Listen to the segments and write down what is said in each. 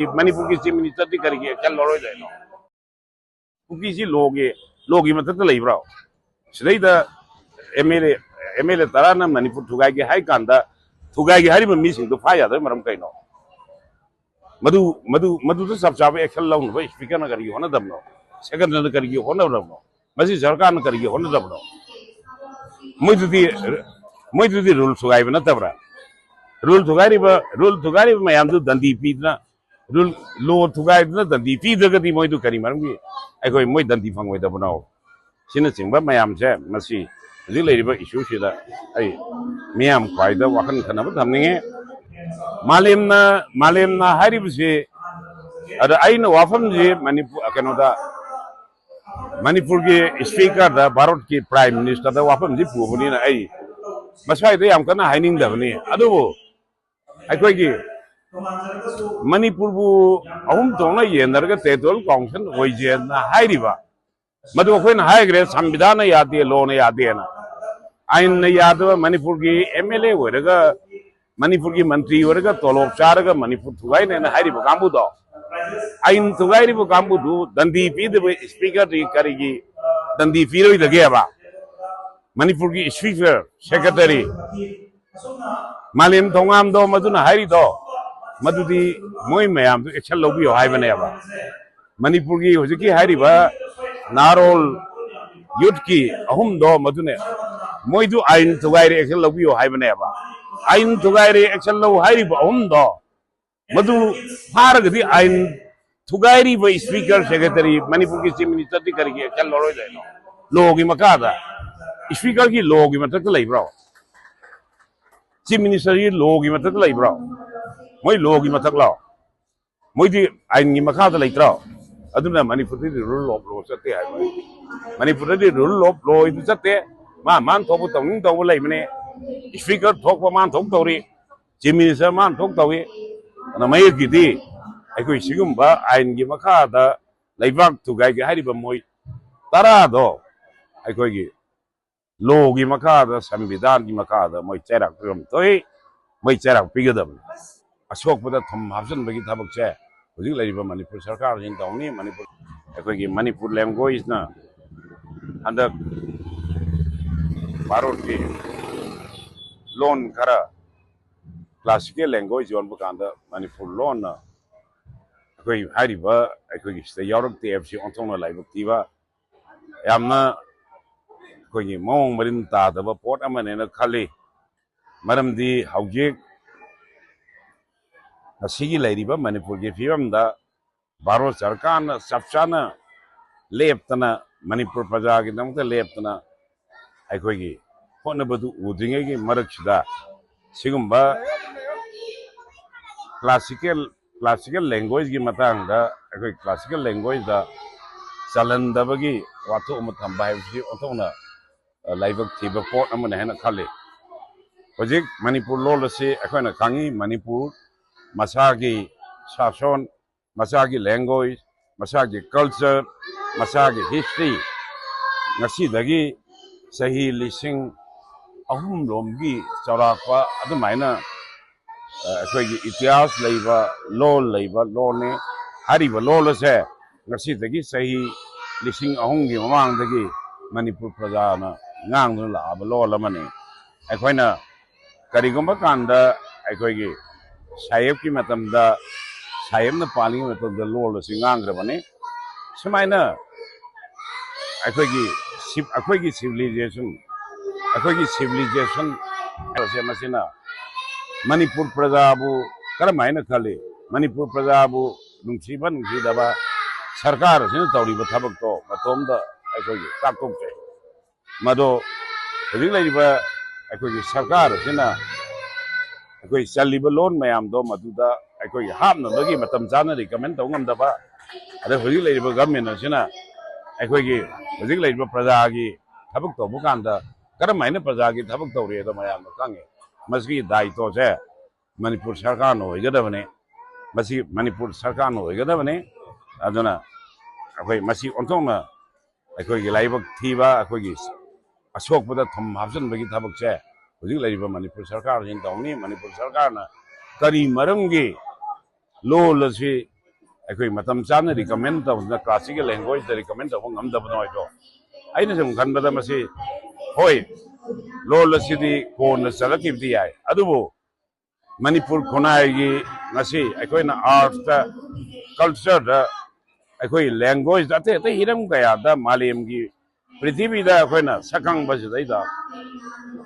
मणिपुर की chief minister की करेगी एक्शन लौरोई जाइनो कुकी सी लोगी मतलब लेब्रो सिदैदा एमएलए तरा ना मणिपुर थुगाई के हाई कांदा थुगाई के हरिब मीसिंग तो फाया दे मरम कइनो मधु मधु मधु तो सब चाबे एक्शन लौन भाई स्पीकर ना करियो होना दबनो सेकंड ना करियो होना दबनो मसी सरकार ना करियो होना दबनो मोइदुदी रूल थुगाई बना तबरा रूल थुगारी मैम दंदी पीदना रूल लो थुगाइदना दंदी पीदगदी मोइदु करी मरमगी अखोई मोइ दंदी फंगोइदबनो सिना चिंबा मैम से मसी हजिक लेरिबा इशू सिदा आई मैम ख्वाइदा वाखन खनब थमनिगे मालेमना हारिबसे अदा आइना वाफम जे मणिपुर कनोदा मणिपुर के स्पीकर दा भारत की प्राइम मिनिस्टर दा वाफम जी पुबनी ना आई मसाइदे याम कना हाइनिंग दबनी अदुबो अखोई मणिपुर अहम तौना येनरगा टेरिटोरियल काउंसिल होइजेना हाइरिबा मधु अखोइन हाइग्रे संविधान यादे लोन यादे ना आइन यादव मणिपुर की एमएलए होरगा मणिपुर की मंत्री होरगा तोलोब चारगा मणिपुर थुगाई ने हाइरिबा कांबुदो आइन थुगाइरिबा कांबुदु दंदी पीदबे स्पीकर री करिगी दंदी पीरोइ दगेबा मणिपुर की स्पीकर सेक्रेटरी मालेम थोंगाम दो मधुना हाइरी दो मधुदी मोइ मयाम तो एक्शन लौबियो हाइबनेबा मणिपुर की हुजिकी हाइरिबा नारोल यूथ की अहुम दो मधुने मोइदु आइन थुगाइरे एक्शन लौबियो हाइबनेबा आइन थुगाइरे एक्शन लौ हाइरिबा अहुम दो मधु फारगदी आइन थुगाइरिबा स्पीकर सेक्रेटरी मणिपुर की चीफ मिनिस्टर दी करिगे एक्शन लौरोइ जाइनो लोगी मकादा स्पीकर की लोगी मतलब लेब्रो चीफ मिनिस्टर की लोगी मतलब लेब्रो मोइ लोगी मतलब लो मोइदी आइन की मकादा लेत्रो अदुना मणिपुर दी रूल ऑफ लॉ चते हाय मणिपुर दी रूल ऑफ लॉ इदु चते मान थोबु तौनिंग तौबु लेबने स्पीकर थोकबा मान थोक तौरी चीफ मिनिस्टर मान थोक तौई ना मय गिदी अखोई सिगुम्बा आइन की मकादा लेबाक थुगाई के हारिबा मोइ तरा दो अखोई की लोगी मकादा संविधान की मकादा मोइ चेराक पिरम तोई मोइ चेराक पिगदब अशोकपदा थम हाबजनबगी थबक से हुजिक लेरिबा मणिपुर सरकार जिन तौनी मणिपुर अखोई की मणिपुर लैंग्वेज ना अंदर भारत की लोन खरा क्लासिकल लैंग्वेज जोन बकांदा मणिपुर लोन ना अखोई हारिबा अखोई की स्टे यावरक तेफसी ओंथोंना लाइबक तीबा यामना अखोई मोंग मरिन तादबा पोट अमनेना खाली मरमदी हौजिक असिगी लेरिबा मणिपुर की फिवमदा भारत सरकार ना सबचाना लेपतना मणिपुर प्रजा की नमता लेपतना अखोई की होनबदु उद्रिंगे की मरकसिदा सिगुम्बा क्लासिकल लैंग्वेज की मतंगदा अखोई क्लासिकल लैंग्वेज दा चलनदबगी वाथो अम थंबा हाइबसी ओंथोंना लाइबक थीबा पोट अमने हेना खाले होजिक मणिपुर लोल से अखोइना खांगी मणिपुर मसागी शासन मसागी लैंग्वेज मसागी कल्चर मसागी हिस्ट्री ngasi सही लिसिंग अहुम लोमगी चौराकवा अदुमाइना अखोइगी इतिहास लेबा लोने हारिबा लोल से ngasi सही लिसिंग अहुमगी ममांगदगी मणिपुर प्रजाना ngang लाब लोल अमने अखोइना करिगुम्बा कांदा अखोइगी साहेब की मतमदा साहेब न पाली मतमदा लोल से ngangrabane सुमाइना अखोइगी सिविलाइजेशन से मसिना मणिपुर प्रजाबु करमाइना खाली मणिपुर प्रजाबु नुंसीदबा सरकार से तौरीबा थबक तो मतोमदा अखोइगी ताकतोकचे मदो हजिक लेरिबा अखोइगी सरकार सेना अखोइ चलिबा लोन मयाम दो मदुदा अखोइगी हामनबगी मतम चाना रिकमेंड तौंगमदबा अदा हजिक लेरिबा गवर्नमेंट सेना अखोइगी हजिक लेरिबा प्रजा की थबक तौबु कांदा करमाइना प्रजा की थबक तौरे द मयाम कांगे मसगी दायित्व से मणिपुर सरकार नो होइगदबने मसी मणिपुर सरकार नो होइगदबने अदुना अखोइ मसी ओंथोंना अखोइगी लाइबक थीबा अखोइगी अशोकपदा थम हाबजनबगी थबक से हुजिक लेरिबा मणिपुर सरकार जिन तौनी मणिपुर सरकार ना करी मरमगी लोल असी अखोई मतम चाना रिकमेंड तौना क्लासिकल लैंग्वेज दा रिकमेंड तौबा ngamdabno aito aina sum khanbada masi hoi लोल असिदी कोन चलकिबदी याय अदुबो मणिपुर खुनाई ngasi अखोइना आर्ट्स दा कल्चर दा अखोई लैंग्वेज अते अते हिरम कया दा मालेम की पृथ्वी दा अखोइना सकंग बजदैदा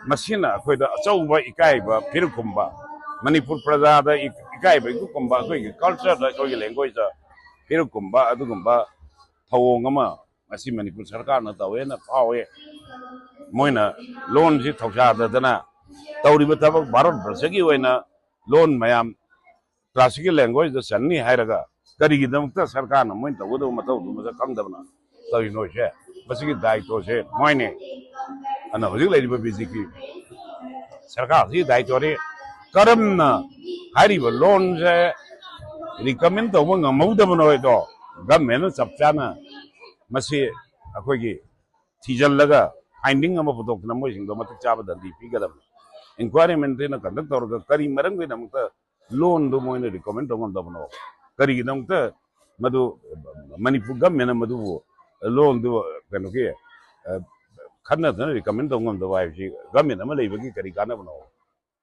मसिना अखोइदा अचौबा इकाइबा फिरकुंबा मणिपुर प्रजा दा इकाइबा इकुंबा अखोई कल्चर दा अखोई लैंग्वेज दा फिरकुंबा अदुगुंबा थवोंग अमा मसि मणिपुर सरकार ना तवेना फावे मोइना लोन जी थौसादना तौरिबा थबक भारत वर्षगी ओइना लोन मयाम क्लासिकल लैंग्वेज द सन्नी हायरगा करिगिदमता सरकार न मोइन तवदो मथौ दुमजा खंगदबना तविनो छे बसिगी दायित्व छे मोइने अन हजिक लैरिबा बीजेपी सरकार जी दायित्व रे करमना हारिबा लोन से रिकमेंड तौबा ngamauदबनो तो गवर्नमेंट चपचाना मसी अखोगी थीजलगा फाइंडिंग अमा पुतोकना मोइसिंगदो मत चाबा दंदी पिगदम इंक्वायरी मेंटेन कंडक्ट तौरगा करी मरंग नमता लोन दो मोइन रिकमेंड तौगदबनो करी नमता मधु मणिपुर गवर्नमेंट मधु लोन दो कनो के खन्ना रिकमेंड तौगदबा गवर्नमेंट अमा लेबगी करी कानबनो